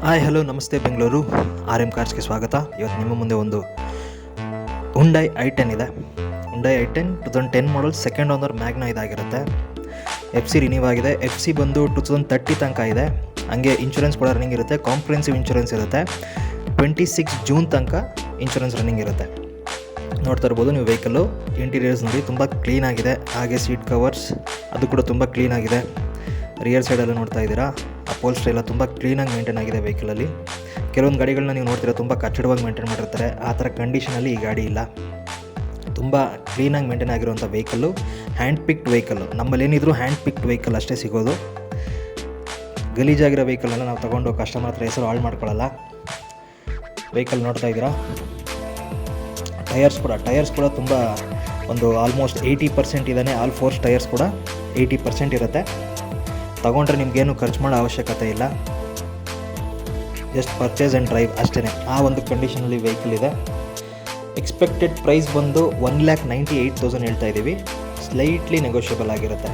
Hi hello ನಮಸ್ತೆ Bengaluru R M ಕಾರ್ಸ್ಗೆ ಸ್ವಾಗತ. ಇವತ್ತು ನಿಮ್ಮ ಮುಂದೆ ಒಂದು ಹುಂಡೈ i10 ಇದೆ. Hyundai i10 2010 model second owner Magna ಇದಾಗಿರುತ್ತೆ. FC ರಿನ್ಯೂ ಆಗಿದೆ. FC ಬಂದು 2030 ತನಕ ಇದೆ. ಹಂಗೆ ಇನ್ಶೂರೆನ್ಸ್ ಕೂಡ ರನ್ನಿಂಗ್ ಇರುತ್ತೆ. ಕಾಂಪ್ರಿಹೆನ್ಸಿವ್ ಇನ್ಶೂರೆನ್ಸ್ ಇರುತ್ತೆ. 26 ಜೂನ್ ತನಕ ಇನ್ಶೂರೆನ್ಸ್ ರನ್ನಿಂಗ್ ಇರುತ್ತೆ. ನೋಡ್ತಾ ಇರ್ಬೋದು ನೀವು ವೆಹಿಕಲ್ಲು. ಇಂಟೀರಿಯರ್ಸ್ ನೋಡಿ ತುಂಬ ಕ್ಲೀನಾಗಿದೆ. ಹಾಗೆ ಸೀಟ್ ಕವರ್ಸ್ ಅದು ಕೂಡ ತುಂಬ ಕ್ಲೀನಾಗಿದೆ. ರಿಯರ್ ಸೈಡೆಲ್ಲ ನೋಡ್ತಾ ಇದ್ದೀರಾ, ಅಪೋಲ್ಸ್ಟ್ರಿ ಎಲ್ಲ ತುಂಬ ಕ್ಲೀನಾಗಿ ಮೇಂಟೈನ್ ಆಗಿದೆ ವೆಹಿಕಲಲ್ಲಿ. ಕೆಲವೊಂದು ಗಾಡಿಗಳನ್ನ ನೀವು ನೋಡ್ತೀರಾ ತುಂಬ ಕಚ್ಚಡವಾಗಿ ಮೇಂಟೈನ್ ಮಾಡಿರ್ತಾರೆ. ಆ ಥರ ಕಂಡೀಷನಲ್ಲಿ ಈ ಗಾಡಿ ಇಲ್ಲ. ತುಂಬ ಕ್ಲೀನಾಗಿ ಮೇಂಟೈನ್ ಆಗಿರುವಂಥ ವೆಹಿಕಲ್ಲು, ಹ್ಯಾಂಡ್ ಪಿಕ್ಡ್ ವೆಹಿಕಲ್ಲು. ನಮ್ಮಲ್ಲಿ ಏನಿದ್ರು ಹ್ಯಾಂಡ್ ಪಿಕ್ಡ್ ವೆಹಿಕಲ್ ಅಷ್ಟೇ ಸಿಗೋದು. ಗಲೀಜಾಗಿರೋ ವೆಹಿಕಲನ್ನು ನಾವು ತೊಗೊಂಡು ಕಸ್ಟಮರ್ ಹತ್ರ ಹೆಸರು ಹಾಳು ಮಾಡ್ಕೊಳ್ಳಲ್ಲ. ವೆಹಿಕಲ್ ನೋಡ್ತಾ ಇದ್ದೀರಾ, ಟಯರ್ಸ್ ಕೂಡ ತುಂಬ ಒಂದು ಆಲ್ಮೋಸ್ಟ್ 80% ಇದ್ದಾನೆ. ಆಲ್ ಫೋರ್ಸ್ ಟಯರ್ಸ್ ಕೂಡ 80% ಇರುತ್ತೆ. ತಗೊಂಡ್ರೆ ನಿಮಗೇನು ಖರ್ಚು ಮಾಡೋ ಅವಶ್ಯಕತೆ ಇಲ್ಲ. ಜಸ್ಟ್ ಪರ್ಚೇಸ್ ಆ್ಯಂಡ್ ಡ್ರೈವ್ ಅಷ್ಟೇ. ಆ ಒಂದು ಕಂಡೀಷನಲ್ಲಿ ವೆಹಿಕಲ್ ಇದೆ. ಎಕ್ಸ್ಪೆಕ್ಟೆಡ್ ಪ್ರೈಸ್ ಬಂದು 1,98,000 ಹೇಳ್ತಾ ಇದ್ದೀವಿ. ಸ್ಲೈಟ್ಲಿ ನೆಗೋಷಿಯಬಲ್ ಆಗಿರುತ್ತೆ.